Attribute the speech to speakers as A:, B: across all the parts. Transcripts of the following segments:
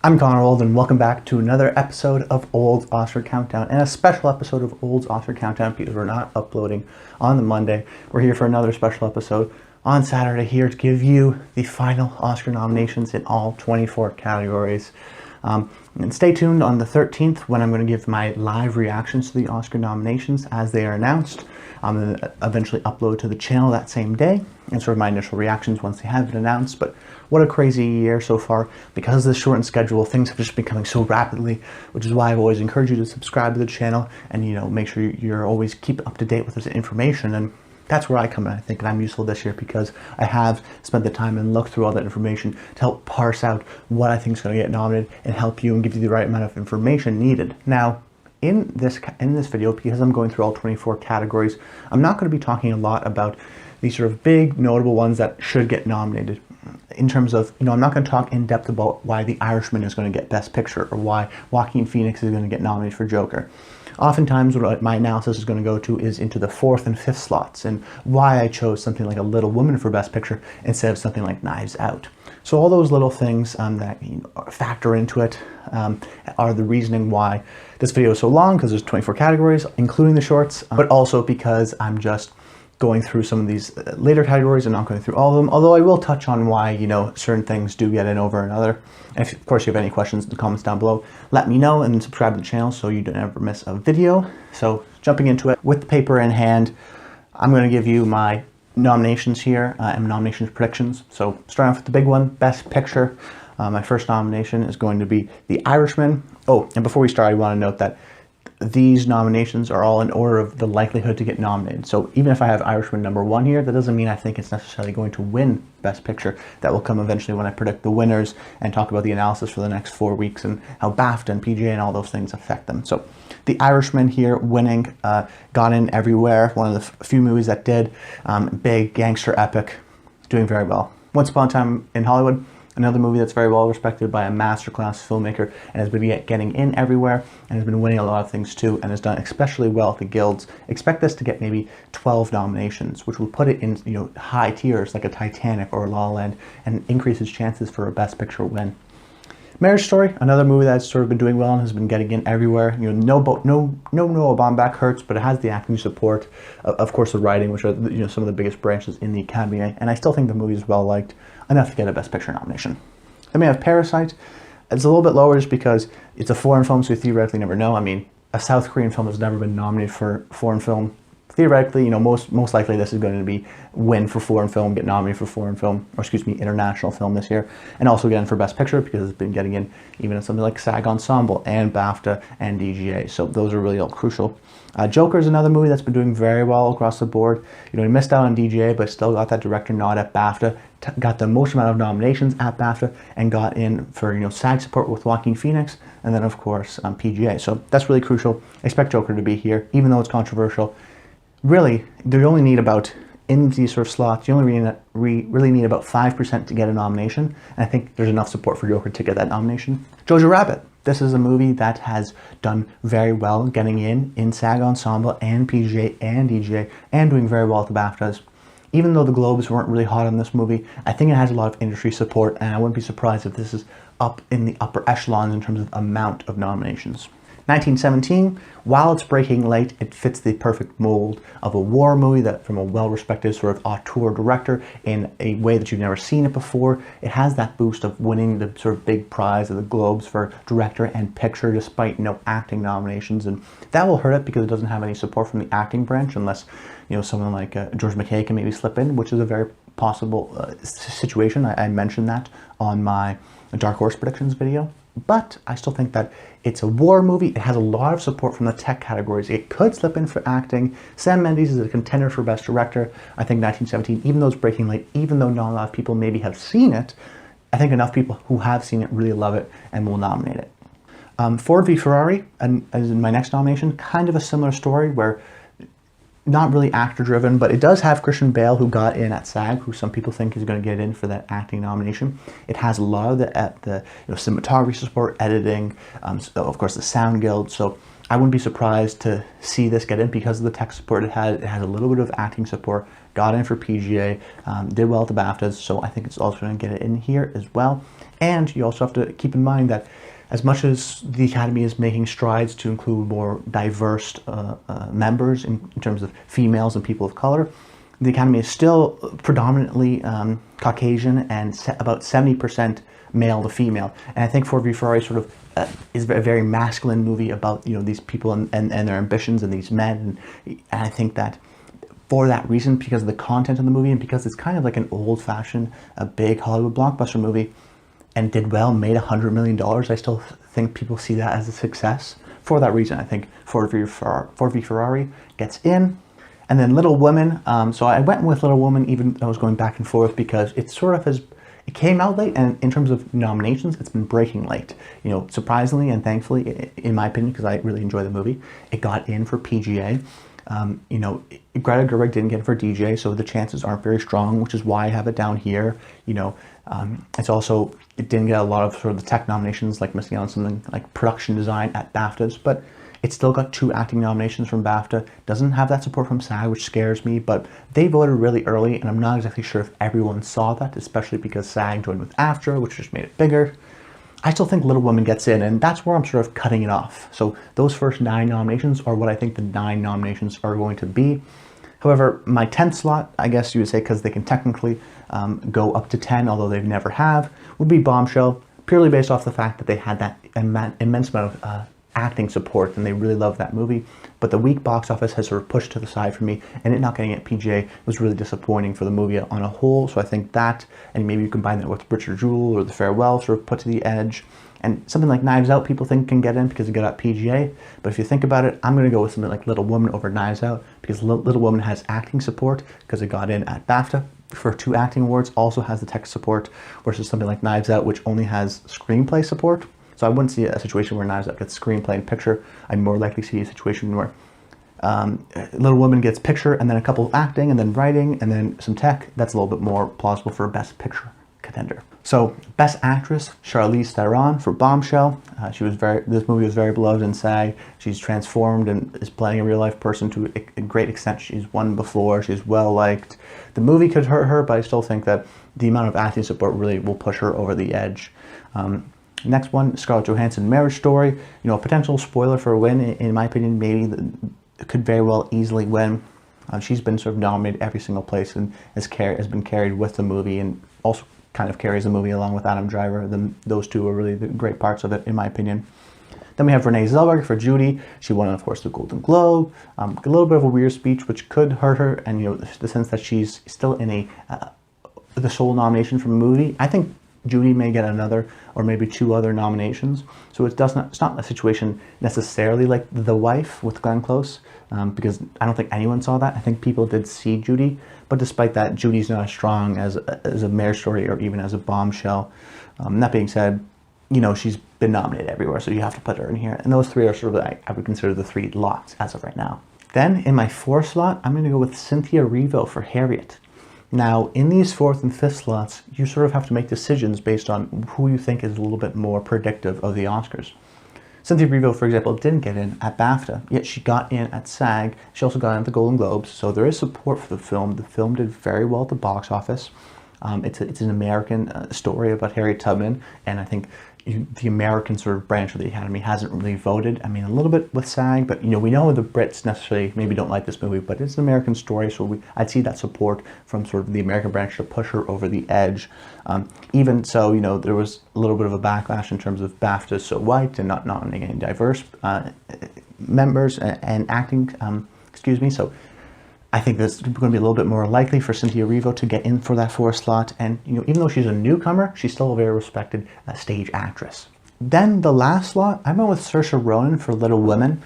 A: I'm Connor Old, and welcome back to another episode of Old's Oscar Countdown, and a special episode of Old's Oscar Countdown because we're not uploading on the Monday. We're here for another special episode on Saturday here to give you the final Oscar nominations in all 24 categories. And stay tuned on the 13th when I'm going to give my live reactions to the Oscar nominations as they are announced. I'm going to eventually upload to the channel that same day and sort of my initial reactions once they have been announced. But what a crazy year so far. Because of the shortened schedule, things have just been coming so rapidly, which is why I've always encouraged you to subscribe to the channel and, make sure you're always keep up to date with this information. And that's where I come in, I think, and I'm useful this year because I have spent the time and looked through all that information to help parse out what I think is going to get nominated and help you and give you the right amount of information needed. Now, in this video, because I'm going through all 24 categories, I'm not going to be talking a lot about these sort of big notable ones that should get nominated. In terms of, I'm not going to talk in depth about why The Irishman is going to get Best Picture or why Joaquin Phoenix is going to get nominated for Joker. Oftentimes what my analysis is going to go to is into the 4th and 5th slots and why I chose something like A Little Woman for Best Picture instead of something like Knives Out. So all those little things that factor into it are the reasoning why this video is so long, because there's 24 categories, including the shorts, but also because I'm just going through some of these later categories and not going through all of them, although I will touch on why, certain things do get in over another. And if, of course, you have any questions in the comments down below, let me know and subscribe to the channel so you don't ever miss a video. So jumping into it, with the paper in hand, I'm going to give you my nominations here and nominations predictions. So starting off with the big one, Best Picture. My first nomination is going to be The Irishman. Oh, and before we start, I want to note that these nominations are all in order of the likelihood to get nominated. So even if I have Irishman #1 here, that doesn't mean I think it's necessarily going to win Best Picture. That will come eventually when I predict the winners and talk about the analysis for the next 4 weeks and how BAFTA and PGA and all those things affect them. So The Irishman here winning, got in everywhere. One of the few movies that did. Big gangster epic, doing very well. Once Upon a Time in Hollywood, another movie that's very well respected by a masterclass filmmaker and has been getting in everywhere and has been winning a lot of things too and has done especially well at the guilds. Expect this to get maybe 12 nominations, which will put it in high tiers like a Titanic or La La Land and increase its chances for a Best Picture win. Marriage Story, another movie that's sort of been doing well and has been getting in everywhere. No Noah Baumbach hurts, but it has the acting support, of course the writing, which are some of the biggest branches in the Academy, and I still think the movie is well liked enough to get a Best Picture nomination. Then we have Parasite. It's a little bit lower just because it's a foreign film, so you theoretically never know. I mean, a South Korean film has never been nominated for foreign film. Theoretically, most likely this is going to be win for foreign film, get nominated for foreign film, or excuse me, international film this year, and also get in for Best Picture because it's been getting in even in something like SAG Ensemble and BAFTA and DGA. So those are really all crucial. Joker is another movie that's been doing very well across the board. He missed out on DGA, but still got that director nod at BAFTA, got the most amount of nominations at BAFTA, and got in for SAG support with Joaquin Phoenix, and then of course PGA. So that's really crucial. Expect Joker to be here, even though it's controversial. Really, you only need about, in these sort of slots, you only really need about 5% to get a nomination, and I think there's enough support for Joker to get that nomination. Jojo Rabbit. This is a movie that has done very well getting in SAG Ensemble and PGA and DGA and doing very well at the BAFTAs. Even though the Globes weren't really hot on this movie, I think it has a lot of industry support, and I wouldn't be surprised if this is up in the upper echelons in terms of amount of nominations. 1917, while it's breaking late, it fits the perfect mold of a war movie that from a well-respected sort of auteur director in a way that you've never seen it before. It has that boost of winning the sort of big prize of the Globes for director and picture despite no acting nominations, and that will hurt it because it doesn't have any support from the acting branch unless someone like George McKay can maybe slip in, which is a very possible situation. I mentioned that on my Dark Horse predictions video. But I still think that it's a war movie. It has a lot of support from the tech categories. It could slip in for acting. Sam Mendes is a contender for Best Director. I think 1917, even though it's breaking late, even though not a lot of people maybe have seen it, I think enough people who have seen it really love it and will nominate it. Ford v Ferrari, and as in my next nomination, kind of a similar story where not really actor driven, but it does have Christian Bale, who got in at SAG, who some people think is going to get in for that acting nomination. It has a lot of the cinematography support, editing, so of course the Sound Guild. So I wouldn't be surprised to see this get in because of the tech support it has. It has a little bit of acting support, got in for PGA, did well at the BAFTAs, so I think it's also going to get it in here as well. And you also have to keep in mind that as much as the Academy is making strides to include more diverse members in terms of females and people of color, the Academy is still predominantly Caucasian and about 70% male to female. And I think Ford v Ferrari sort of is a very masculine movie about these people and their ambitions and these men. And I think that for that reason, because of the content of the movie and because it's kind of like an old-fashioned, a big Hollywood blockbuster movie, and did well, made $100 million, I still think people see that as a success. For that reason, I think Ford v Ferrari gets in. And then Little Women, so I went with Little Woman even though I was going back and forth because it sort of has, it came out late, and in terms of nominations, it's been breaking late. Surprisingly and thankfully, in my opinion, because I really enjoy the movie, it got in for PGA. Greta Gerwig didn't get it for DJ, so the chances aren't very strong, which is why I have it down here. It's also, it didn't get a lot of sort of the tech nominations, like missing out on something like production design at BAFTAs, but it still got 2 acting nominations from BAFTA. Doesn't have that support from SAG, which scares me, but they voted really early, and I'm not exactly sure if everyone saw that, especially because SAG joined with AFTRA, which just made it bigger. I still think Little Women gets in, and that's where I'm sort of cutting it off. So those first 9 nominations are what I think the 9 nominations are going to be. However, my 10th slot, I guess you would say, because they can technically go up to 10, although they've never have, would be Bombshell, purely based off the fact that they had that immense amount of acting support, and they really love that movie. But the weak box office has sort of pushed to the side for me, and it not getting at PGA was really disappointing for the movie on a whole. So I think that, and maybe you combine that with Richard Jewell or The Farewell, sort of put to the edge. And something like Knives Out, people think can get in because it got at PGA. But if you think about it, I'm going to go with something like Little Woman over Knives Out, because Little Woman has acting support because it got in at BAFTA for 2 acting awards, also has the tech support, versus something like Knives Out, which only has screenplay support. So I wouldn't see a situation where Knives Out gets screenplay and picture. I'd more likely see a situation where Little Woman gets picture and then a couple of acting and then writing and then some tech. That's a little bit more plausible for a Best Picture contender. So Best Actress, Charlize Theron for Bombshell. This movie was very beloved in SAG. She's transformed and is playing a real life person to a great extent. She's won before. She's well liked. The movie could hurt her, but I still think that the amount of acting support really will push her over the edge. Next one, Scarlett Johansson, Marriage Story. A potential spoiler for a win, in my opinion, maybe could very well easily win. She's been sort of nominated every single place and has been carried with the movie, and also kind of carries the movie along with Adam Driver. Those two are really the great parts of it, in my opinion. Then we have Rene Zellweger for Judy. She won, of course, the Golden Globe. A little bit of a weird speech, which could hurt her, and the sense that she's still in the sole nomination from a movie. I think Judy may get another or maybe 2 other nominations. So it's not a situation necessarily like The Wife with Glenn Close, because I don't think anyone saw that. I think people did see Judy, but despite that, Judy's not as strong as a Marriage Story or even as a Bombshell. That being said, she's been nominated everywhere, so you have to put her in here. And those 3 are sort of, I would consider the 3 locks as of right now. Then in my 4th slot, I'm going to go with Cynthia Erivo for Harriet. Now, in these 4th and 5th slots, you sort of have to make decisions based on who you think is a little bit more predictive of the Oscars. Cynthia Erivo, for example, didn't get in at BAFTA, yet she got in at SAG. She also got in at the Golden Globes, so there is support for the film. The film did very well at the box office. It's an American story about Harriet Tubman, and I think the American sort of branch of the Academy hasn't really voted. I mean, a little bit with SAG, but we know the Brits necessarily maybe don't like this movie, but it's an American story, so I'd see that support from sort of the American branch to push her over the edge. Even so, there was a little bit of a backlash in terms of BAFTA so white and not nominating any diverse members and acting. So I think this is going to be a little bit more likely for Cynthia Erivo to get in for that 4th slot. And even though she's a newcomer, she's still a very respected stage actress. Then the last slot, I went with Saoirse Ronan for Little Women.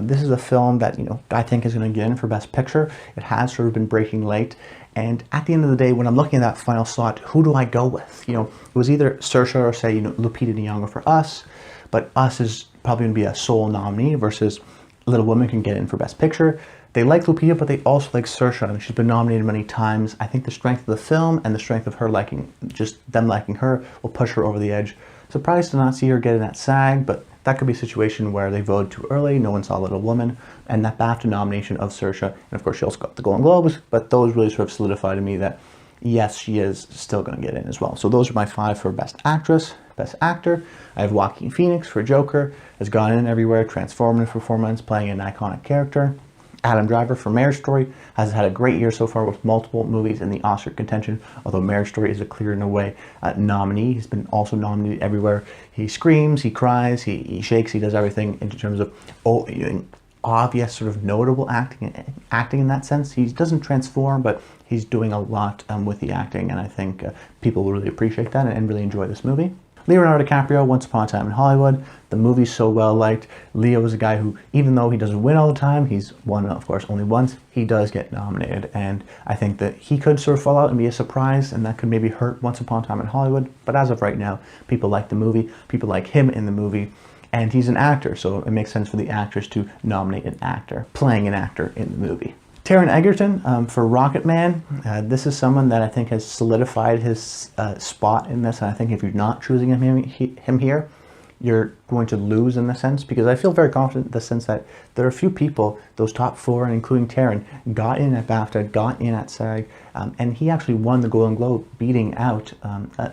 A: This is a film that I think is going to get in for Best Picture. It has sort of been breaking late. And at the end of the day, when I'm looking at that final slot, who do I go with? It was either Saoirse or say Lupita Nyong'o for Us, but Us is probably going to be a sole nominee versus Little Women can get in for Best Picture. They like Lupita, but they also like Saoirse, and she's been nominated many times. I think the strength of the film and the strength of her liking, just them liking her, will push her over the edge. Surprised to not see her get in at SAG, but that could be a situation where they voted too early, no one saw Little Woman, and that BAFTA nomination of Saoirse, and of course she also got the Golden Globes, but those really sort of solidified to me that yes, she is still going to get in as well. So those are my 5 for Best Actress. Best Actor, I have Joaquin Phoenix for Joker, has gone in everywhere, transformative performance, playing an iconic character. Adam Driver for Marriage Story has had a great year so far with multiple movies in the Oscar contention, although Marriage Story is a clear and away nominee. He's been also nominated everywhere. He screams, he cries, he shakes, he does everything in terms of obvious sort of notable acting in that sense. He doesn't transform, but he's doing a lot with the acting, and I think people will really appreciate that and really enjoy this movie. Leonardo DiCaprio, Once Upon a Time in Hollywood. The movie's so well liked. Leo is a guy who, even though he doesn't win all the time, he's won, of course, only once, he does get nominated. And I think that he could sort of fall out and be a surprise, and that could maybe hurt Once Upon a Time in Hollywood. But as of right now, people like the movie, people like him in the movie, and he's an actor, so it makes sense for the actress to nominate an actor, playing an actor in the movie. Taron Egerton for Rocketman. This is someone that I think has solidified his spot in this, and I think if you're not choosing him here, you're going to lose in the sense, because I feel very confident in the sense that there are a few people, those top 4, and including Taron, got in at BAFTA, got in at SAG, and he actually won the Golden Globe, beating out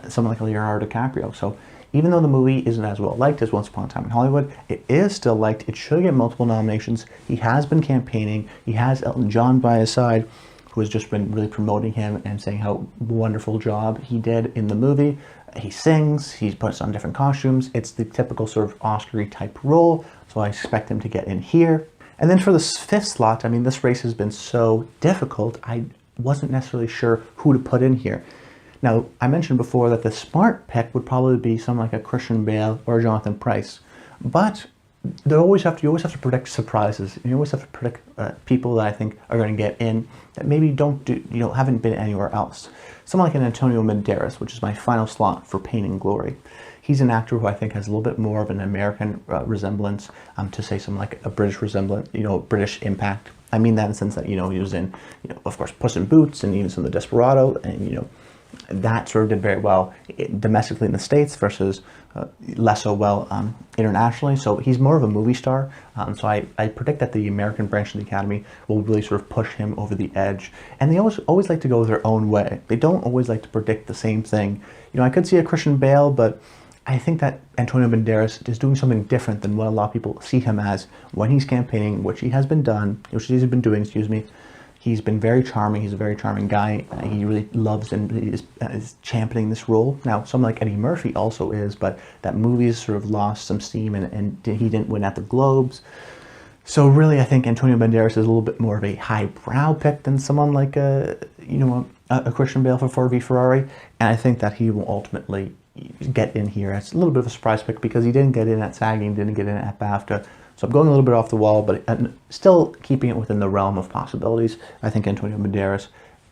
A: someone like Leonardo DiCaprio. So even though the movie isn't as well liked as Once Upon a Time in Hollywood, it is still liked. It should get multiple nominations. He has been campaigning. He has Elton John by his side, who has just been really promoting him and saying how wonderful job he did in the movie. He sings, he puts on different costumes. It's the typical sort of Oscar-y type role, so I expect him to get in here. And then for the 5th slot, I mean, this race has been so difficult, I wasn't necessarily sure who to put in here. Now, I mentioned before that the smart pick would probably be someone like a Christian Bale or a Jonathan Pryce, but you always have to predict surprises. You always have to predict people that I think are going to get in that maybe haven't been anywhere else. Someone like an Antonio Banderas, which is my final slot for Pain and Glory. He's an actor who I think has a little bit more of an American resemblance to say something like a British resemblance, British impact. I mean that in the sense that he was in, of course, Puss in Boots and even some of the Desperado, and that sort of did very well domestically in the States versus less so well internationally. So he's more of a movie star. So I predict that the American branch of the Academy will really sort of push him over the edge. And they always like to go their own way. They don't always like to predict the same thing. I could see a Christian Bale, but I think that Antonio Banderas is doing something different than what a lot of people see him as when he's campaigning, which he's been doing, excuse me. He's been very charming. He's a very charming guy. He really loves and is championing this role. Now, someone like Eddie Murphy also is, but that movie has sort of lost some steam, and he didn't win at the Globes. So really, I think Antonio Banderas is a little bit more of a highbrow pick than someone like a Christian Bale for V Ferrari, and I think that he will ultimately get in here. It's a little bit of a surprise pick because he didn't get in at SAG, he didn't get in at BAFTA. So I'm going a little bit off the wall, but still keeping it within the realm of possibilities. I think Antonio Banderas,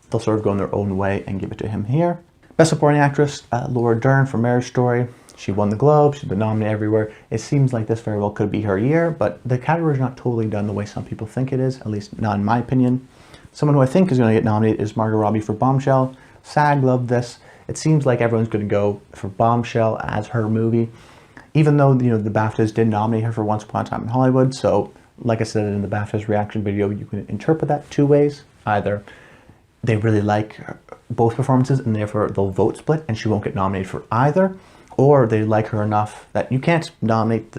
A: they'll sort of go in their own way and give it to him here. Best Supporting Actress, Laura Dern for Marriage Story. She won the Globe, she's been nominated everywhere. It seems like this very well could be her year, but the category is not totally done the way some people think it is, at least not in my opinion. Someone who I think is going to get nominated is Margot Robbie for Bombshell. SAG loved this. It seems like everyone's going to go for Bombshell as her movie. Even though, the BAFTAs did nominate her for Once Upon a Time in Hollywood, so like I said in the BAFTAs reaction video, you can interpret that 2 ways. Either they really like both performances and therefore they'll vote split and she won't get nominated for either, or they like her enough that you can't nominate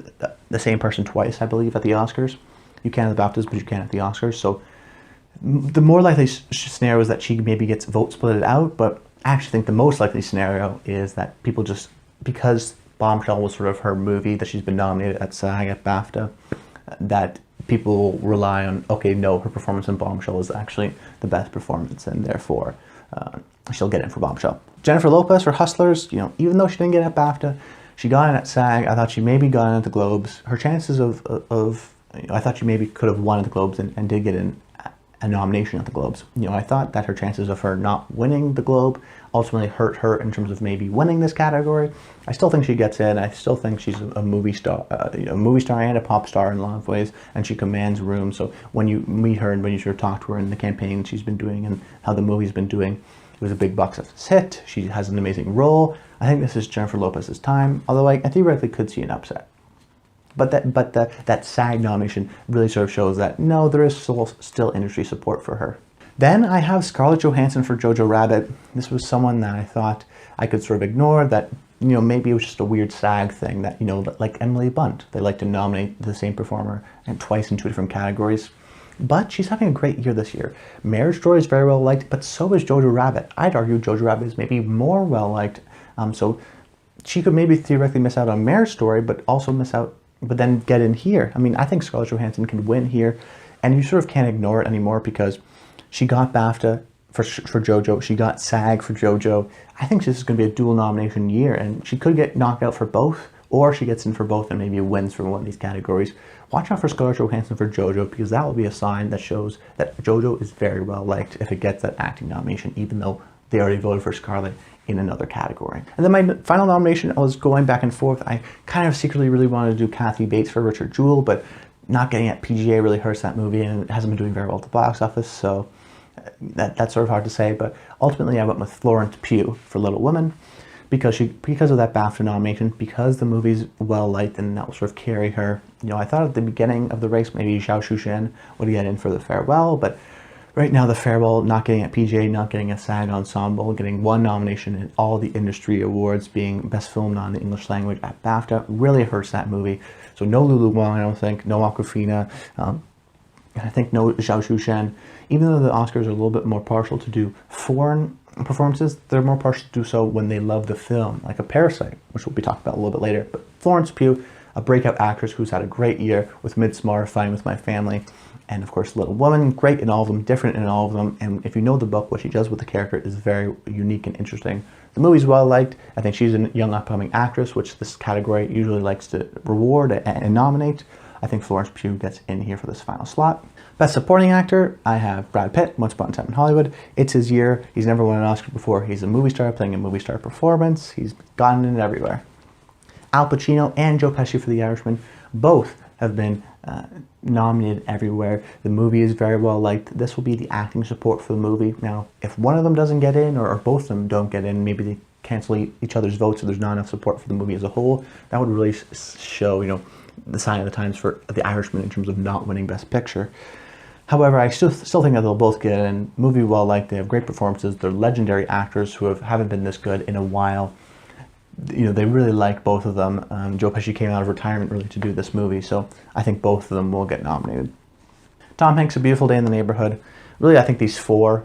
A: the same person twice, I believe, at the Oscars. You can at the BAFTAs, but you can't at the Oscars. So the more likely scenario is that she maybe gets vote splitted out, but I actually think the most likely scenario is that people just, because Bombshell was sort of her movie that she's been nominated at SAG, at BAFTA, that people rely on, okay, no, her performance in Bombshell is actually the best performance, and therefore she'll get in for Bombshell. Jennifer Lopez for Hustlers, even though she didn't get at BAFTA, she got in at SAG. I thought she maybe got in at the Globes. Her chances I thought she maybe could have won at the Globes and did get in a nomination at the Globes. I thought that her chances of her not winning the Globe ultimately hurt her in terms of maybe winning this category. I still think she gets in. I still think she's a movie star, and a pop star in a lot of ways, and she commands room. So when you meet her and when you sort of talk to her in the campaign she's been doing and how the movie's been doing, it was a big box office hit. She has an amazing role. I think this is Jennifer Lopez's time, although I theoretically could see an upset. But that SAG nomination really sort of shows that, no, there is still industry support for her. Then I have Scarlett Johansson for Jojo Rabbit. This was someone that I thought I could sort of ignore, that, maybe it was just a weird SAG thing that, like Emily Blunt. They like to nominate the same performer and twice in 2 different categories. But she's having a great year this year. Marriage Story is very well liked, but so is Jojo Rabbit. I'd argue Jojo Rabbit is maybe more well liked. So she could maybe theoretically miss out on Marriage Story, but also miss out, but then get in here. I mean, I think Scarlett Johansson can win here, and you sort of can't ignore it anymore because she got BAFTA for Jojo, she got SAG for Jojo. I think this is going to be a dual nomination year, and she could get knocked out for both, or she gets in for both and maybe wins for one of these categories. Watch out for Scarlett Johansson for Jojo, because that will be a sign that shows that Jojo is very well liked if it gets that acting nomination, even though they already voted for Scarlett in another category. And then my final nomination, I was going back and forth. I kind of secretly really wanted to do Kathy Bates for Richard Jewell, but not getting at PGA really hurts that movie, and it hasn't been doing very well at the box office, so that's sort of hard to say. But ultimately I went with Florence Pugh for Little Women, because of that BAFTA nomination, because the movie's well liked, and that will sort of carry her. I thought at the beginning of the race maybe Zhao Shushan would get in for The Farewell, but right now The Farewell not getting at PGA, not getting a SAG ensemble, getting one nomination in all the industry awards, being best film non the English language at BAFTA, really hurts that movie. So no Lulu Wang, I don't think, no Awkwafina, and I think no Zhao Shushan. Even though the Oscars are a little bit more partial to do foreign performances, they're more partial to do so when they love the film, like a Parasite, which we'll be talking about a little bit later. But Florence Pugh, a breakout actress who's had a great year with Midsommar, Fine with My Family, and of course Little Woman, great in all of them, different in all of them, and if you know the book, what she does with the character is very unique and interesting. The movie's well liked. I think she's a young upcoming actress, which this category usually likes to reward and nominate. I think Florence Pugh gets in here for this final slot. Best Supporting Actor, I have Brad Pitt, Once Upon a Time in Hollywood. It's his year. He's never won an Oscar before. He's a movie star playing a movie star performance. He's gotten it everywhere. Al Pacino and Joe Pesci for The Irishman, both have been nominated everywhere. The movie is very well liked. This will be the acting support for the movie. Now, if one of them doesn't get in, or both of them don't get in, maybe they cancel each other's votes, so there's not enough support for the movie as a whole. That would really show, the sign of the times for The Irishman in terms of not winning Best Picture. However, I still think that they'll both get in. Movie well liked. They have great performances. They're legendary actors who haven't been this good in a while. They really like both of them. Joe Pesci came out of retirement really to do this movie, so I think both of them will get nominated. Tom Hanks, A Beautiful Day in the Neighborhood. Really, I think these four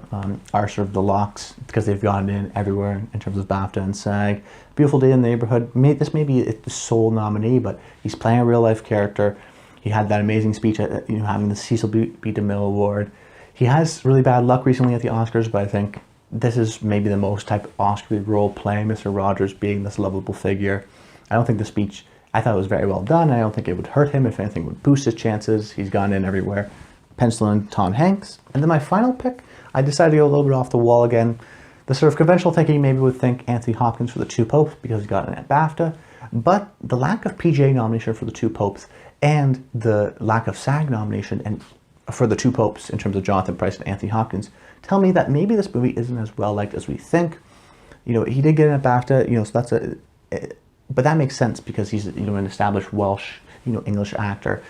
A: are sort of the locks because they've gotten in everywhere in terms of BAFTA and SAG. Beautiful Day in the Neighborhood, this may be the sole nominee, but he's playing a real-life character. He had that amazing speech at having the Cecil B. DeMille Award. He has really bad luck recently at the Oscars, but I think this is maybe the most type of Oscar role playing Mr. Rogers being this lovable figure. I don't think the speech, I thought it was very well done. I don't think it would hurt him. If anything, it would boost his chances. He's gone in everywhere. Pencil in Tom Hanks. And then my final pick, I decided to go a little bit off the wall again. The sort of conventional thinking maybe would think Anthony Hopkins for The Two Popes because he got in at BAFTA. But the lack of PGA nomination for The Two Popes and the lack of SAG nomination and for The Two Popes in terms of Jonathan Pryce and Anthony Hopkins tell me that maybe this movie isn't as well liked as we think. He did get in at BAFTA, so that's but that makes sense because he's an established Welsh, English actor.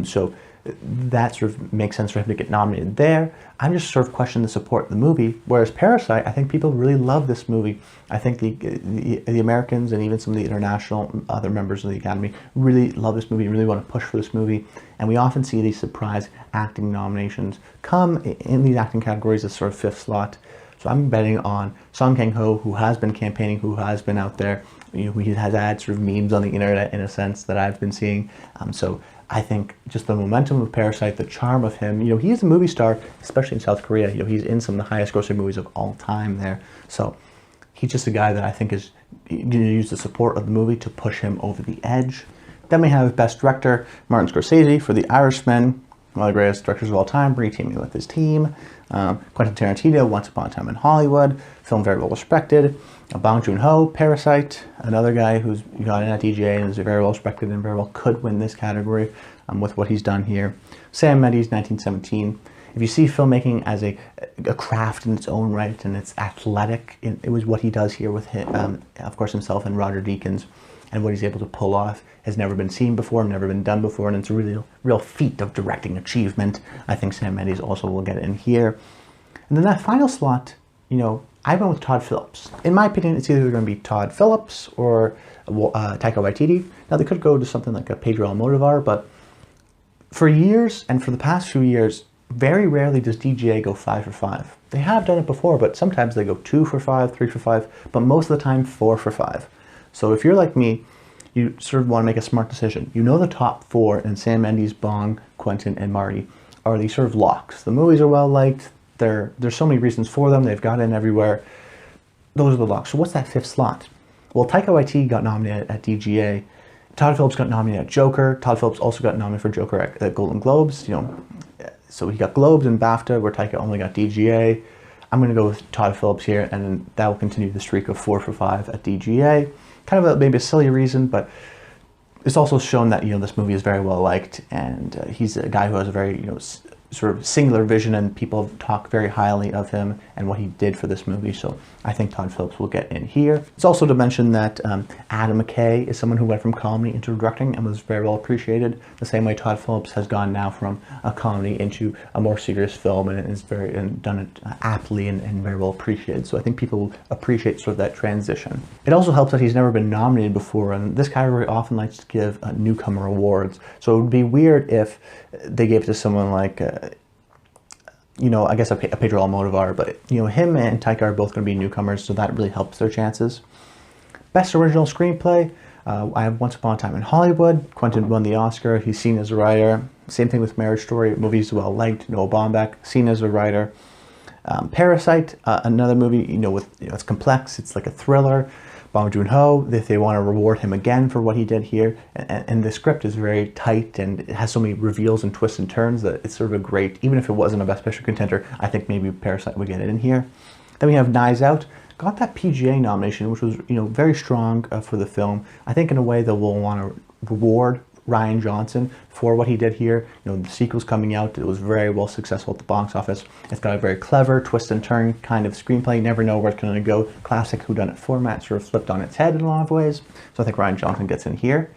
A: So that sort of makes sense for him to get nominated there. I'm just sort of questioning the support of the movie. Whereas Parasite, I think people really love this movie. I think the Americans and even some of the international other members of the Academy really love this movie, really want to push for this movie. And we often see these surprise acting nominations come in these acting categories as sort of fifth slot. So I'm betting on Song Kang-ho, who has been campaigning, who has been out there. He has had sort of memes on the internet in a sense that I've been seeing. So I think just the momentum of Parasite, the charm of him, he is a movie star, especially in South Korea. He's in some of the highest grossing movies of all time there. So he's just a guy that I think is going to use the support of the movie to push him over the edge. Then we have Best Director, Martin Scorsese for The Irishman. one of the greatest directors of all time, re-teaming with his team. Quentin Tarantino, Once Upon a Time in Hollywood, film very well respected. Bong Joon-ho, Parasite, another guy who's got in at DGA and is very well respected and very well could win this category with what he's done here. Sam Mendes, 1917. If you see filmmaking as a craft in its own right and it's athletic, it was what he does here with him, of course himself and Roger Deakins, and what he's able to pull off has never been seen before, never been done before, and it's a real feat of directing achievement. I think Sam Mendes also will get in here. And then that final slot, you know, I went with Todd Phillips. In my opinion, it's either going to be Todd Phillips or Taika Waititi. Now, they could go to something like a Pedro Almodovar, but for years, and for the past few years, very rarely does DGA go 5 for 5. They have done it before, but sometimes they go 2 for 5, 3 for 5, but most of the time 4 for 5. So if you're like me, you sort of want to make a smart decision. You know the top 4, and Sam Mendes, Bong, Quentin, and Marty are these sort of locks. The movies are well liked. There's so many reasons for them. They've got in everywhere. Those are the locks. So what's that 5th slot? Well, Taika Waititi got nominated at DGA. Todd Phillips got nominated at Joker. Todd Phillips also got nominated for Joker at Golden Globes. You know, so he got Globes and BAFTA, where Taika only got DGA. I'm going to go with Todd Phillips here, and that will continue the streak of 4 for 5 at DGA. Kind of maybe a silly reason, but it's also shown that, you know, this movie is very well liked, and he's a guy who has a very, you know, sort of singular vision, and people talk very highly of him and what he did for this movie. So I think Todd Phillips will get in here. It's also to mention that Adam McKay is someone who went from comedy into directing and was very well appreciated, the same way Todd Phillips has gone now from a comedy into a more serious film, and is done it aptly and very well appreciated. So I think people will appreciate sort of that transition. It also helps that he's never been nominated before, and this category often likes to give newcomer awards. So it would be weird if they gave it to someone like you know, I guess a Pedro Almodovar, but, you know, him and Taika are both going to be newcomers, so that really helps their chances. Best Original Screenplay, I have Once Upon a Time in Hollywood. Quentin won the Oscar. He's seen as a writer. Same thing with Marriage Story. Movie's well liked. Noah Baumbach, seen as a writer. Parasite, another movie, you know, it's complex. It's like a thriller. Bong Joon-ho, if they want to reward him again for what he did here, and the script is very tight and it has so many reveals and twists and turns that it's sort of a great, even if it wasn't a Best Picture contender, I think maybe Parasite would get it in here. Then we have Knives Out, got that PGA nomination, which was, you know, very strong for the film. I think in a way that we'll want to reward Rian Johnson for what he did here. You know, the sequel's coming out. It was very well successful at the box office. It's got a very clever twist and turn kind of screenplay. You never know where it's going to go. Classic whodunit format, sort of flipped on its head in a lot of ways. So I think Rian Johnson gets in here.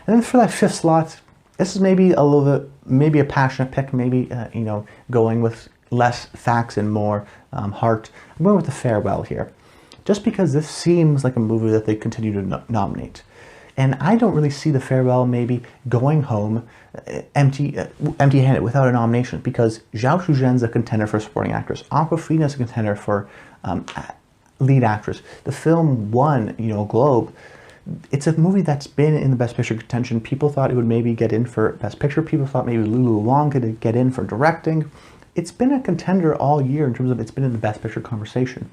A: And then for that 5th slot, this is maybe a little bit, maybe a passionate pick, maybe, you know, going with less facts and more heart. I'm going with The Farewell here, just because this seems like a movie that they continue to nominate. And I don't really see The Farewell maybe going home empty-handed without a nomination, because Zhao Shuzhen's a contender for supporting actress. Awkwafina's a contender for lead actress. The film won, you know, a Globe. It's a movie that's been in the Best Picture contention. People thought it would maybe get in for Best Picture. People thought maybe Lulu Wang could get in for directing. It's been a contender all year in terms of it's been in the Best Picture conversation.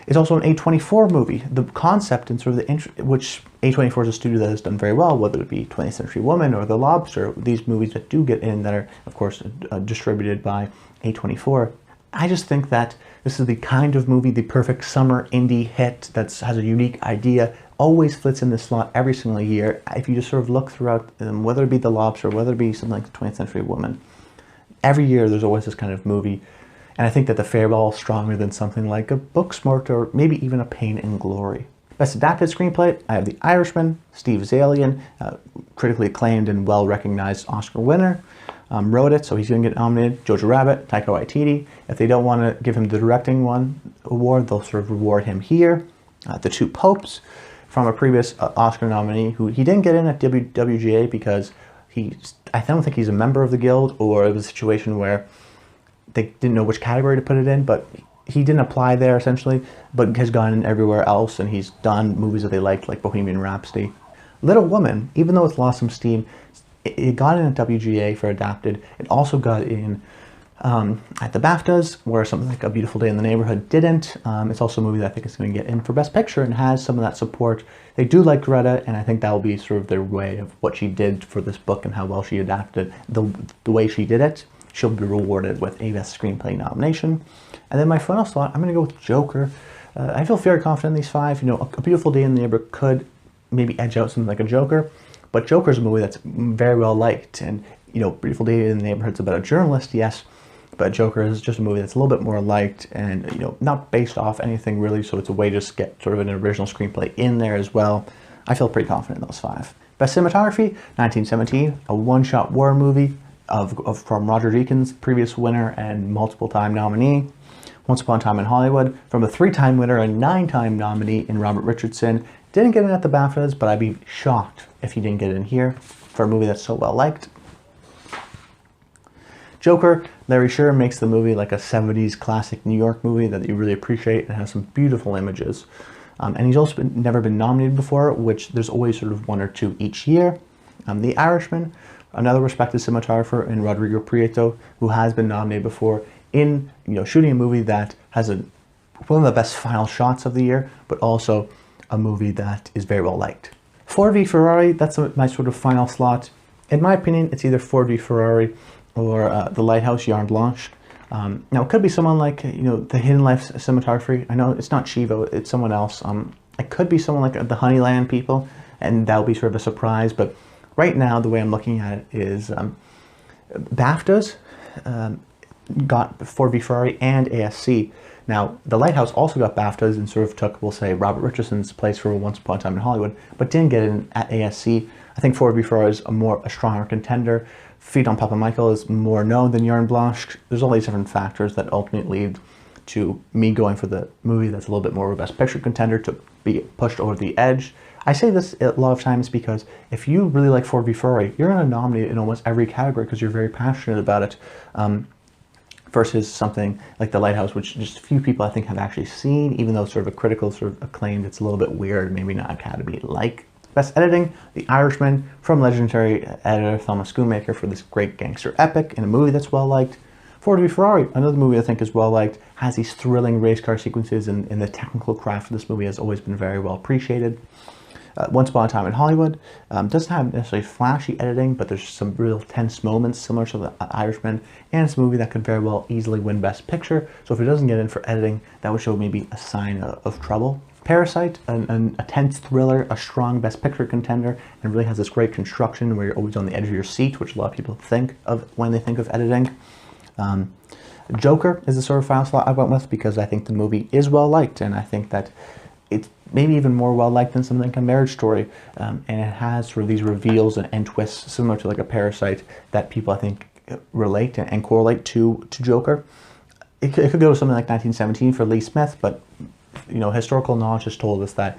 A: It's also an A24 movie. The concept and sort of which A24 is a studio that has done very well, whether it be 20th Century Woman or The Lobster, these movies that do get in that are, of course, distributed by A24. I just think that this is the kind of movie, the perfect summer indie hit that has a unique idea, always fits in this slot every single year. If you just sort of look throughout, whether it be The Lobster, whether it be something like The 20th Century Woman, every year there's always this kind of movie. And I think that The Farewell is stronger than something like a Booksmart or maybe even a Pain and Glory. Best Adapted Screenplay, I have The Irishman, Steve Zalian, critically acclaimed and well-recognized Oscar winner, wrote it, so he's going to get nominated. Jojo Rabbit, Taika Waititi. If they don't want to give him the directing award, they'll sort of reward him here. The Two Popes, from a previous Oscar nominee, who he didn't get in at WGA because I don't think he's a member of the Guild, or it was a situation where they didn't know which category to put it in, but he didn't apply there essentially, but has gone in everywhere else, and he's done movies that they liked, like Bohemian Rhapsody. Little Woman, even though it's lost some steam, it got in at WGA for adapted. It also got in at the BAFTAs, where something like A Beautiful Day in the Neighborhood didn't. It's also a movie that I think is going to get in for Best Picture and has some of that support. They do like Greta, and I think that will be sort of their way of what she did for this book and how well she adapted the way she did it. She'll be rewarded with a Best Screenplay nomination. And then my final slot, I'm going to go with Joker. I feel very confident in these 5. A Beautiful Day in the Neighborhood could maybe edge out something like a Joker, but Joker's a movie that's very well liked. And, Beautiful Day in the Neighborhood's about a journalist, yes, but Joker is just a movie that's a little bit more liked and, not based off anything really, so it's a way to just get sort of an original screenplay in there as well. I feel pretty confident in those 5. Best Cinematography, 1917, a one-shot war movie from Roger Deakins, previous winner and multiple-time nominee. Once Upon a Time in Hollywood, from a 3-time winner and 9-time nominee in Robert Richardson. Didn't get in at the BAFTAs, but I'd be shocked if he didn't get in here for a movie that's so well liked. Joker, Larry Sher makes the movie like a 70s classic New York movie that you really appreciate and has some beautiful images. And he's also never been nominated before, which there's always sort of 1 or 2 each year. The Irishman, another respected cinematographer in Rodrigo Prieto, who has been nominated before in shooting a movie that has one of the best final shots of the year, but also a movie that is very well liked. Ford v Ferrari, that's my sort of final slot. In my opinion, it's either Ford v Ferrari or The Lighthouse, Yarn Blanche. Now, it could be someone like, The Hidden Life Cinematography. I know it's not Chivo, it's someone else. It could be someone like the Honeyland people, and that'll be sort of a surprise. But right now, the way I'm looking at it is BAFTAs got Ford v Ferrari and ASC. Now, The Lighthouse also got BAFTAs and sort of took, we'll say, Robert Richardson's place for Once Upon a Time in Hollywood, but didn't get in at ASC. I think Ford v Ferrari is a stronger contender. Feet on Papa Michael is more known than Yarn Blanche. There's all these different factors that ultimately lead to me going for the movie that's a little bit more of a Best Picture contender to be pushed over the edge. I say this a lot of times because if you really like Ford v Ferrari, you're going to nominate it in almost every category because you're very passionate about it. Versus something like The Lighthouse, which just a few people I think have actually seen, even though sort of a critical sort of acclaimed, it's a little bit weird, maybe not Academy-like. Best Editing, The Irishman, from legendary editor Thomas Schoonmaker for this great gangster epic in a movie that's well-liked. Ford v Ferrari, another movie I think is well-liked, has these thrilling race car sequences, and the technical craft of this movie has always been very well appreciated. Once Upon a Time in Hollywood doesn't have necessarily flashy editing, but there's some real tense moments similar to The Irishman, and it's a movie that could very well easily win Best Picture, so if it doesn't get in for editing, that would show maybe a sign of trouble. Parasite, a tense thriller, a strong Best Picture contender, and really has this great construction where you're always on the edge of your seat, which a lot of people think of when they think of editing. Joker is the sort of final slot I went with because I think the movie is well liked, and I think that it's maybe even more well liked than something like A Marriage Story, and it has sort of these reveals and twists similar to like a Parasite that people I think relate and correlate to Joker. It could go to something like 1917 for Lee Smith, but historical knowledge has told us that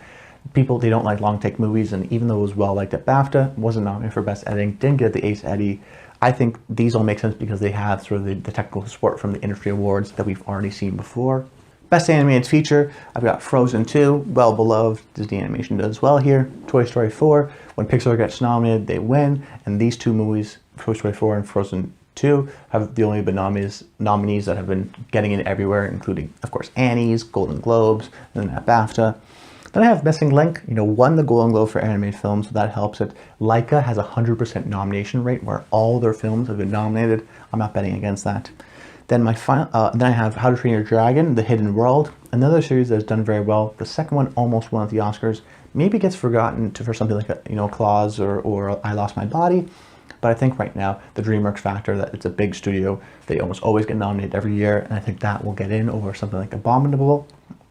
A: they don't like long take movies, and even though it was well liked at BAFTA, wasn't nominated for Best Editing, didn't get the Ace Eddie. I think these all make sense because they have sort of the technical support from the industry awards that we've already seen before. Best Animated Feature, I've got Frozen 2, well beloved, Disney Animation does well here. Toy Story 4, when Pixar gets nominated, they win, and these two movies, Toy Story 4 and Frozen 2, have the only been nominees that have been getting in everywhere, including, of course, Annie's, Golden Globes, and then at BAFTA. Then I have Missing Link, won the Golden Globe for animated films, so that helps it. Laika has a 100% nomination rate where all their films have been nominated. I'm not betting against that. Then then I have How to Train Your Dragon, The Hidden World, another series that has done very well. The second one almost won at the Oscars. Maybe gets forgotten for something like Claws or I Lost My Body. But I think right now, the DreamWorks factor, that it's a big studio, they almost always get nominated every year, and I think that will get in over something like Abominable.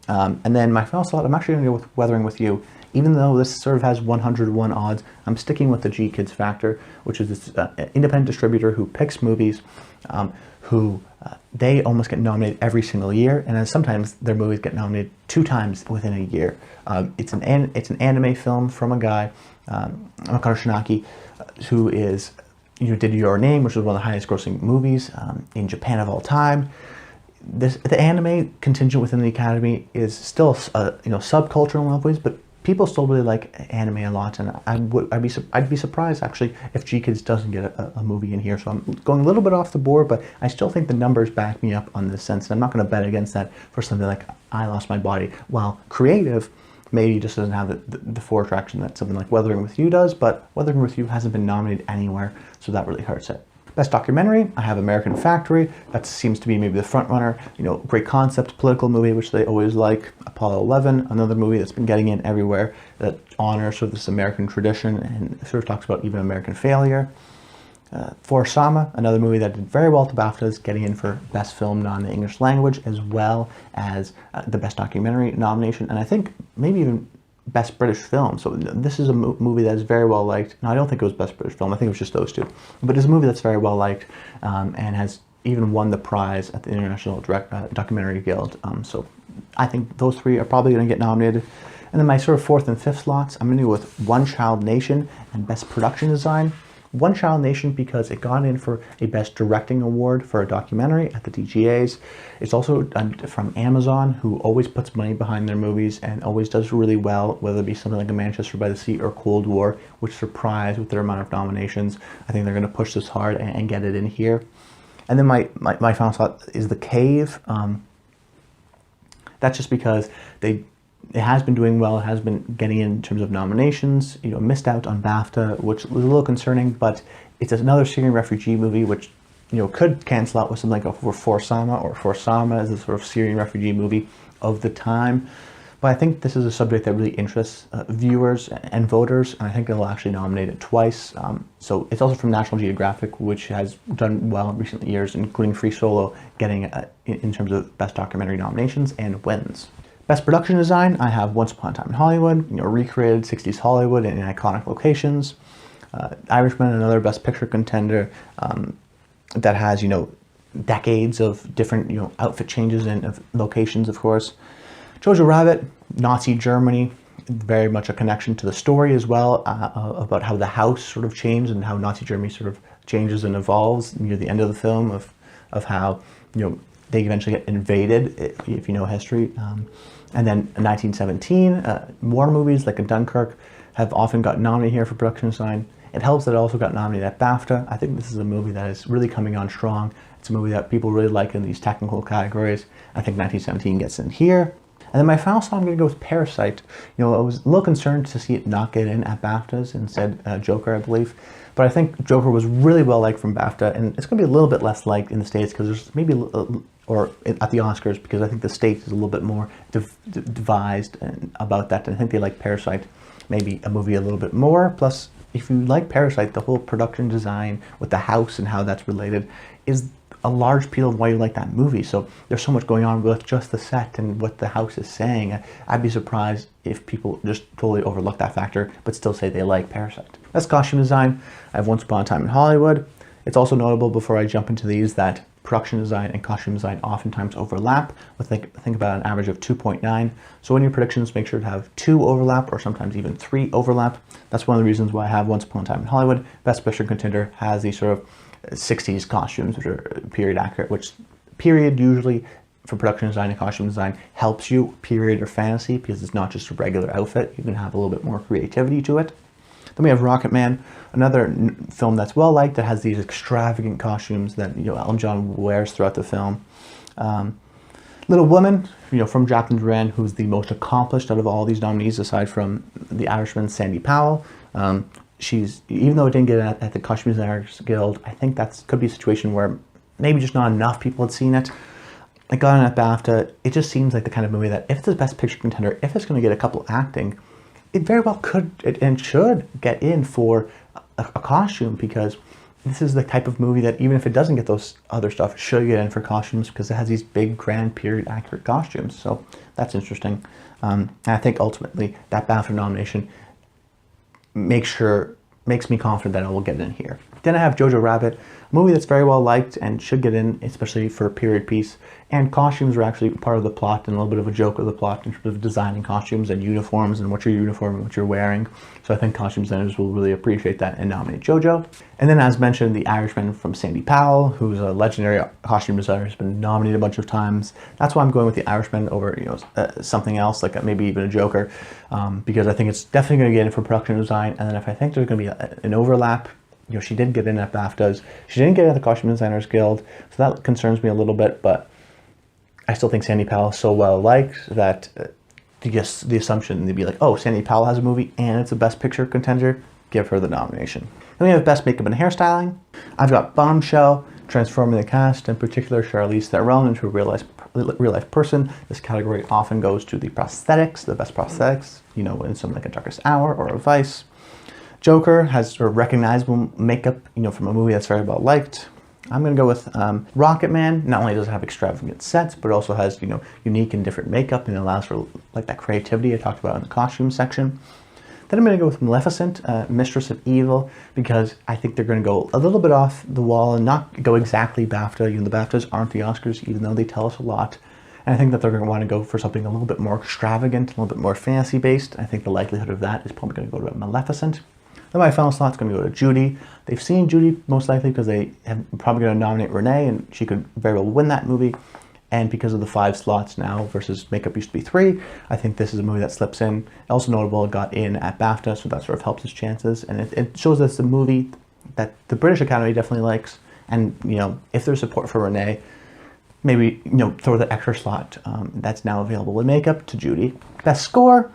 A: And then my final slot, I'm actually going to go with Weathering With You. Even though this sort of has 101 odds, I'm sticking with the G-Kids factor, which is this independent distributor who picks movies they almost get nominated every single year, and then sometimes their movies get nominated 2 times within a year. It's an anime film from a guy, Makoto Shinaki, who did Your Name, which was one of the highest grossing movies in Japan of all time. The anime contingent within the Academy is still subcultural in a lot of ways, but people still really like anime a lot, and I'd be surprised actually if GKids doesn't get a movie in here. So I'm going a little bit off the board, but I still think the numbers back me up on this sense, and I'm not going to bet against that for something like I Lost My Body. While creative, maybe just doesn't have the forward traction that something like Weathering with You does, but Weathering with You hasn't been nominated anywhere, so that really hurts it. Best documentary, I have American Factory. That seems to be maybe the front runner. You know, great concept, political movie, which they always like. Apollo 11, another movie that's been getting in everywhere that honors sort of this American tradition and sort of talks about even American failure. For Sama, another movie that did very well to BAFTAs, getting in for Best Film non-English language, as well as the Best Documentary nomination, and I think maybe even Best British Film. So this is a movie that is very well liked. No, I don't think it was Best British Film. I think it was just those two. But it's a movie that's very well liked and has even won the prize at the International Documentary Guild. So I think those three are probably going to get nominated. And then my sort of fourth and fifth slots, I'm going to go with One Child Nation and Best Production Design. One Child Nation because it got in for a Best Directing Award for a documentary at the DGAs. It's also from Amazon, who always puts money behind their movies and always does really well, whether it be something like a Manchester by the Sea or Cold War, which surprised with their amount of nominations. I think they're going to push this hard and get it in here. And then my final slot is The Cave. That's just because it has been doing well, it has been getting in terms of nominations, you know, missed out on BAFTA, which was a little concerning, but it's another Syrian refugee movie, which, you know, could cancel out with something like a For Sama, or For Sama as a sort of Syrian refugee movie of the time. But I think this is a subject that really interests viewers and voters, and I think it'll actually nominate it twice. So it's also from National Geographic, which has done well in recent years, including Free Solo getting in terms of Best Documentary nominations and wins. Best Production Design, I have Once Upon a Time in Hollywood, you know, recreated 60s Hollywood in iconic locations. Irishman, another Best Picture contender that has, you know, decades of different, you know, outfit changes and of locations, of course. Jojo Rabbit, Nazi Germany, very much a connection to the story as well, about how the house sort of changed and how Nazi Germany sort of changes and evolves near the end of the film, of how, you know, they eventually get invaded, if you know history. And then in 1917, more movies like a Dunkirk have often got nominated here for production design. It helps that it also got nominated at BAFTA. I think this is a movie that is really coming on strong. It's a movie that people really like in these technical categories. I think 1917 gets in here. And then my final slot, I'm going to go with Parasite. You know, I was a little concerned to see it not get in at BAFTAs and said Joker, I believe. But I think Joker was really well liked from BAFTA, and it's going to be a little bit less liked in the States because there's maybe, or at the Oscars, because I think the States is a little bit more devised about that. And I think they like Parasite, maybe a movie a little bit more. Plus, if you like Parasite, the whole production design with the house and how that's related is a large appeal of why you like that movie. So there's so much going on with just the set and what the house is saying. I'd be surprised if people just totally overlook that factor, but still say they like Parasite. That's costume design. I have Once Upon a Time in Hollywood. It's also notable, before I jump into these, that production design and costume design oftentimes overlap, with think about an average of 2.9. So in your predictions, make sure to have 2 overlap, or sometimes even 3 overlap. That's one of the reasons why I have Once Upon a Time in Hollywood. Best Picture contender has these sort of 60s costumes, which are period accurate, which period usually for production design and costume design helps you, period or fantasy, because it's not just a regular outfit. You can have a little bit more creativity to it. Then we have Rocketman, another film that's well liked, that has these extravagant costumes that, you know, Elton John wears throughout the film. Little Woman, you know, from Jacqueline Duran, who's the most accomplished out of all these nominees aside from The Irishman, Sandy Powell. She's, even though it didn't get at the Costume Designers Guild, I think that could be a situation where maybe just not enough people had seen it. It got in at BAFTA. It just seems like the kind of movie that if it's a Best Picture contender, if it's going to get a couple acting, it very well could and should get in for a costume, because this is the type of movie that even if it doesn't get those other stuff, it should get in for costumes, because it has these big, grand, period accurate costumes. So that's interesting. And I think ultimately that BAFTA nomination makes me confident that I will get in here. Then I have Jojo Rabbit, a movie that's very well liked and should get in, especially for a period piece. And costumes are actually part of the plot and a little bit of a joke of the plot in terms of designing costumes and uniforms and what your uniform and what you're wearing. So I think costume designers will really appreciate that and nominate Jojo. And then, as mentioned, The Irishman from Sandy Powell, who's a legendary costume designer, has been nominated a bunch of times. That's why I'm going with The Irishman over something else, like maybe even a Joker, because I think it's definitely going to get in for production design. And then if I think there's going to be an overlap, she did get in at BAFTAs. She didn't get in at the Costume Designers Guild, so that concerns me a little bit, but I still think Sandy Powell is so well liked that the assumption they'd be like, oh, Sandy Powell has a movie and it's a Best Picture contender, give her the nomination. Then we have Best Makeup and Hairstyling. I've got Bombshell, transforming the cast, in particular Charlize Theron into a real life person. This category often goes to the prosthetics, the best prosthetics, in something like A Darkest Hour or A Vice. Joker has sort of recognizable makeup, from a movie that's very well liked. I'm going to go with Rocket Man. Not only does it have extravagant sets, but it also has, unique and different makeup, and it allows for like that creativity I talked about in the costume section. Then I'm going to go with Maleficent, Mistress of Evil, because I think they're going to go a little bit off the wall and not go exactly BAFTA. The BAFTAs aren't the Oscars, even though they tell us a lot. And I think that they're going to want to go for something a little bit more extravagant, a little bit more fantasy-based. I think the likelihood of that is probably going to go to Maleficent. Then my final slot's going to go to Judy. They've seen Judy most likely because they have probably going to nominate Rene, and she could very well win that movie. And because of the 5 slots now versus makeup used to be 3, I think this is a movie that slips in. Also notable, it got in at BAFTA, so that sort of helps his chances. And it shows us a movie that the British Academy definitely likes. And, if there's support for Rene, maybe, throw the extra slot that's now available in makeup to Judy. Best score,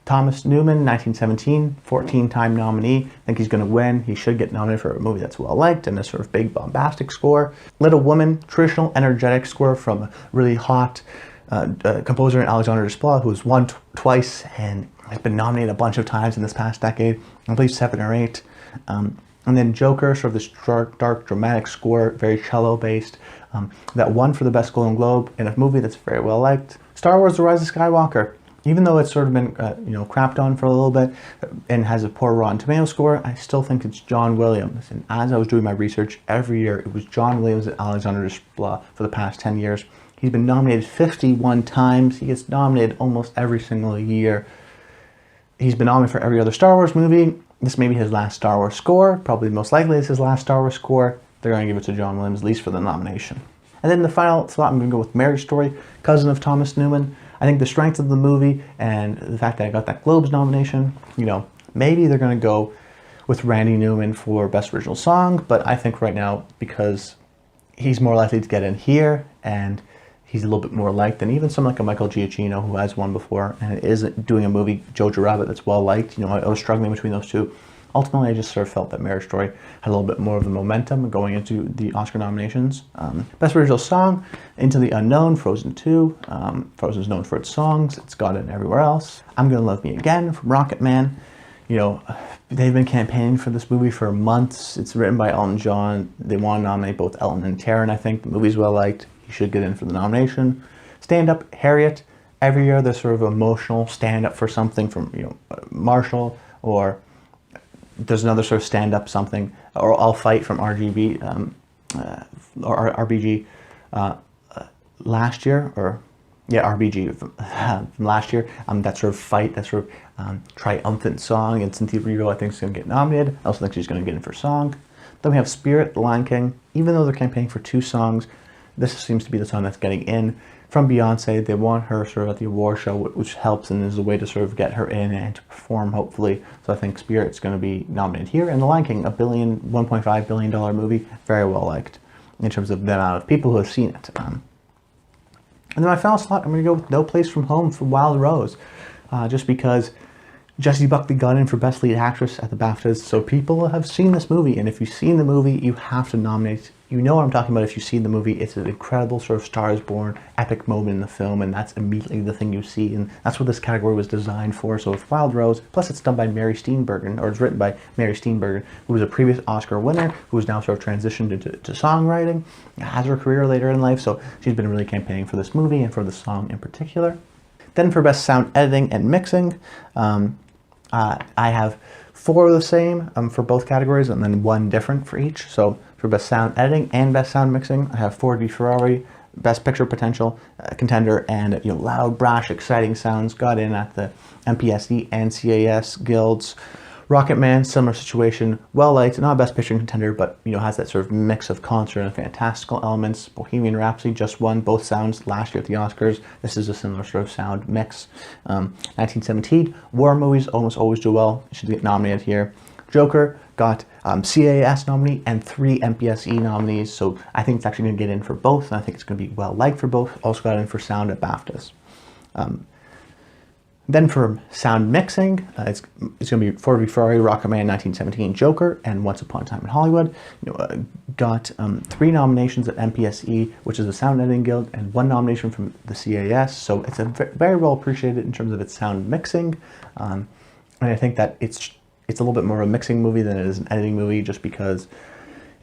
A: Thomas Newman, 1917, 14-time nominee. I think he's going to win. He should get nominated for a movie that's well-liked and a sort of big, bombastic score. Little Woman, traditional, energetic score from a really hot composer in Alexander Desplat, who's won twice and has been nominated a bunch of times in this past decade. I believe 7 or 8. And then Joker, sort of this dark, dramatic score, very cello-based, that won for the Best Golden Globe in a movie that's very well-liked. Star Wars: The Rise of Skywalker. Even though it's sort of been, crapped on for a little bit and has a poor Rotten Tomato score, I still think it's John Williams. And as I was doing my research, every year it was John Williams and Alexander Desplat for the past 10 years. He's been nominated 51 times. He gets nominated almost every single year. He's been nominated for every other Star Wars movie. This may be his last Star Wars score. Probably most likely it's his last Star Wars score. They're going to give it to John Williams, at least for the nomination. And then the final slot, I'm going to go with Marriage Story, cousin of Thomas Newman. I think the strength of the movie and the fact that I got that Globes nomination, maybe they're going to go with Randy Newman for Best Original Song, but I think right now, because he's more likely to get in here and he's a little bit more liked than even someone like a Michael Giacchino, who has won before and is doing a movie, Jojo Rabbit, that's well liked. I was struggling between those two. Ultimately, I just sort of felt that Marriage Story had a little bit more of the momentum going into the Oscar nominations. Best Original Song, Into the Unknown, Frozen 2. Frozen's known for its songs. It's got it everywhere else. I'm Gonna Love Me Again from Rocket Man. They've been campaigning for this movie for months. It's written by Elton John. They want to nominate both Elton and Theron, I think. The movie's well liked. He should get in for the nomination. Stand Up, Harriet. Every year there's sort of emotional stand up for something from, Marshall, or there's another sort of stand-up something, or I'll Fight from RGB, or RBG last year, RBG from last year. That sort of fight, that sort of triumphant song, and Cynthia I think is going to get nominated. I also think she's going to get in for song. Then we have Spirit, The Lion King. Even though they're campaigning for 2 songs, this seems to be the song that's getting in. From Beyonce, they want her sort of at the award show, which helps and is a way to sort of get her in and to perform, hopefully. So I think Spirit's going to be nominated here. And The Lion King, $1.5 billion movie, very well liked in terms of the amount of people who have seen it. And then my final slot, I'm going to go with No Place from Home for Wild Rose, just because Jessie Buckley got in for Best Lead Actress at the BAFTAs, so people have seen this movie, and if you've seen the movie, you have to nominate. You know what I'm talking about if you've seen the movie. It's an incredible sort of Star is Born epic moment in the film, and that's immediately the thing you see, and that's what this category was designed for. So it's Wild Rose, plus it's done by Mary Steenburgen, or it's written by Mary Steenburgen, who was a previous Oscar winner, who has now sort of transitioned into songwriting, has her career later in life, so she's been really campaigning for this movie and for the song in particular. Then for Best Sound Editing and Mixing, I have 4 of the same for both categories, and then 1 different for each. So for Best Sound Editing and Best Sound Mixing, I have Ford v Ferrari, Best Picture Potential contender, and loud, brash, exciting sounds got in at the MPSE and CAS guilds. Rocketman, similar situation, well liked, not a Best Picture contender, but has that sort of mix of concert and fantastical elements. Bohemian Rhapsody just won both sounds last year at the Oscars. This is a similar sort of sound mix. 1917, war movies almost always do well. It should get nominated here. Joker got CAS nominee and 3 MPSE nominees, so I think it's actually going to get in for both, and I think it's going to be well liked for both. Also got in for sound at BAFTAs. Then for sound mixing, it's going to be Ford v Ferrari, Rocketman, 1917, Joker, and Once Upon a Time in Hollywood. Got 3 nominations at MPSE, which is the Sound Editing Guild, and 1 nomination from the CAS. So it's a very well appreciated in terms of its sound mixing, and I think that it's a little bit more of a mixing movie than it is an editing movie, just because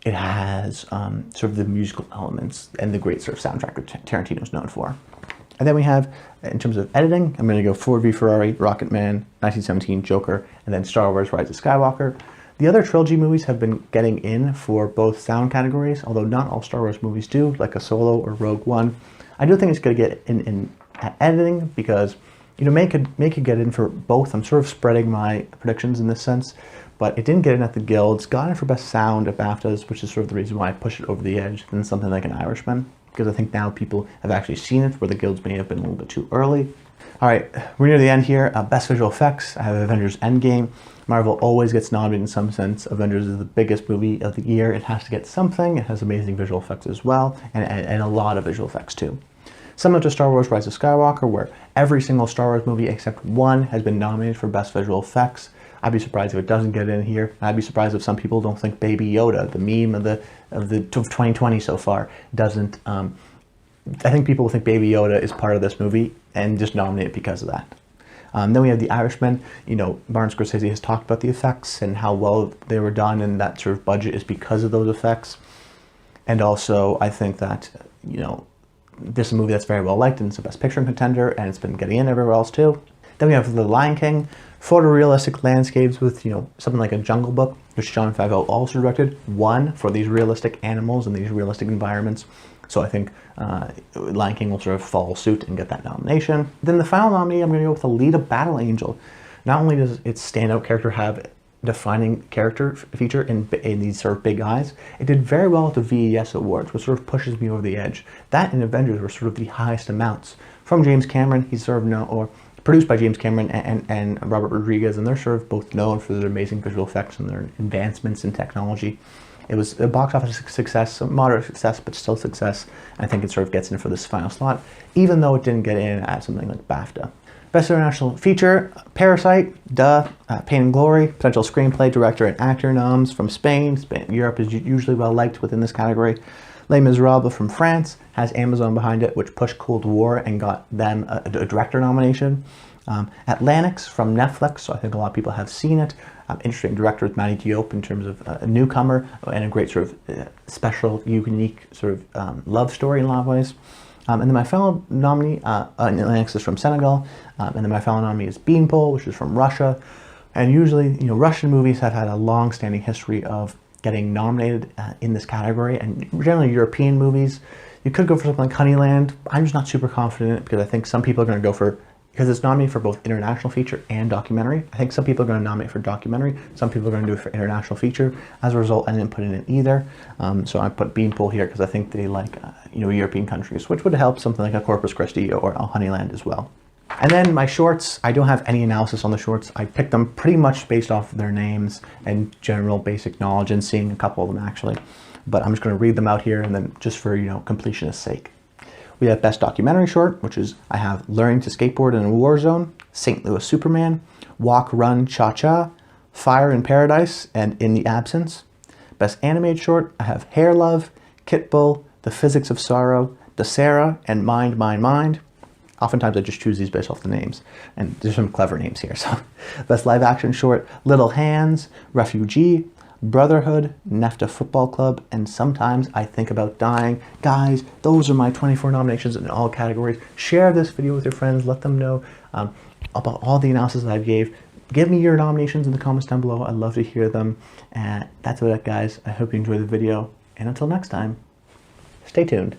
A: it has sort of the musical elements and the great sort of soundtrack that Tarantino's known for. And then we have, in terms of editing, I'm going to go Ford v Ferrari, Rocketman, 1917, Joker, and then Star Wars Rise of Skywalker. The other trilogy movies have been getting in for both sound categories, although not all Star Wars movies do, like a Solo or Rogue One. I do think it's going to get in editing because, make it get in for both. I'm sort of spreading my predictions in this sense, but it didn't get in at the guilds. Got in for Best Sound at BAFTAs, which is sort of the reason why I push it over the edge than something like an Irishman, because I think now people have actually seen it, where the guilds may have been a little bit too early. All right, we're near the end here. Best Visual Effects, I have Avengers Endgame. Marvel always gets nominated in some sense. Avengers is the biggest movie of the year. It has to get something. It has amazing visual effects as well, and a lot of visual effects too. Similar to Star Wars Rise of Skywalker, where every single Star Wars movie except 1 has been nominated for Best Visual Effects. I'd be surprised if it doesn't get in here. I'd be surprised if some people don't think Baby Yoda, the meme of 2020 so far, doesn't. I think people think Baby Yoda is part of this movie and just nominate it because of that. Then we have The Irishman. Martin Scorsese has talked about the effects and how well they were done, and that sort of budget is because of those effects. And also, I think that this is a movie that's very well liked, and it's a Best Picture contender, and it's been getting in everywhere else too. Then we have The Lion King, photorealistic landscapes with, something like a Jungle Book, which Jon Favreau also directed, won for these realistic animals and these realistic environments. So I think Lion King will sort of follow suit and get that nomination. Then the final nominee, I'm going to go with Alita Battle Angel. Not only does its standout character have defining character feature in these sort of big eyes, it did very well at the VES Awards, which sort of pushes me over the edge. That and Avengers were sort of the highest amounts. From James Cameron, he's sort of known, or produced by James Cameron and Robert Rodriguez, and they're sort of both known for their amazing visual effects and their advancements in technology. It was a box office success, a moderate success, but still success. I think it sort of gets in for this final slot, even though it didn't get in at something like BAFTA. Best International Feature, Parasite, Pain and Glory, potential screenplay, director, and actor noms from Spain. Europe is usually well liked within this category. Les Miserables from France has Amazon behind it, which pushed Cold War and got them a director nomination. Atlantics from Netflix, so I think a lot of people have seen it. Interesting director with Matty Diop in terms of a newcomer and a great sort of special, unique sort of love story in a lot of ways. And then my final nominee, Atlantics is from Senegal, and then my final nominee is Beanpole, which is from Russia. And usually, Russian movies have had a long-standing history of getting nominated in this category, and generally European movies. You could go for something like Honeyland. I'm just not super confident in it because I think some people are going to go for, because it's nominated for both international feature and documentary. I think some people are going to nominate for documentary. Some people are going to do it for international feature. As a result, I didn't put it in either. So I put Beanpole here because I think they like, European countries, which would help something like a Corpus Christi or a Honeyland as well. And then my shorts, I don't have any analysis on the shorts. I picked them pretty much based off of their names and general basic knowledge and seeing a couple of them actually. But I'm just going to read them out here and then just for, completionist sake. We have Best Documentary Short, which is I have Learning to Skateboard in a War Zone, St. Louis Superman, Walk, Run, Cha-Cha, Fire in Paradise, and In the Absence. Best Animated Short, I have Hair Love, Kit Bull, The Physics of Sorrow, Desera, and Mind, Mind, Mind. Oftentimes I just choose these based off the names, and there's some clever names here. So, Best Live Action Short, Little Hands, Refugee, Brotherhood, NEFTA Football Club, and Sometimes I Think About Dying. Guys, those are my 24 nominations in all categories. Share this video with your friends. Let them know about all the analysis that I gave. give me your nominations in the comments down below. I'd love to hear them. And that's about it, guys. I hope you enjoyed the video. And until next time, stay tuned.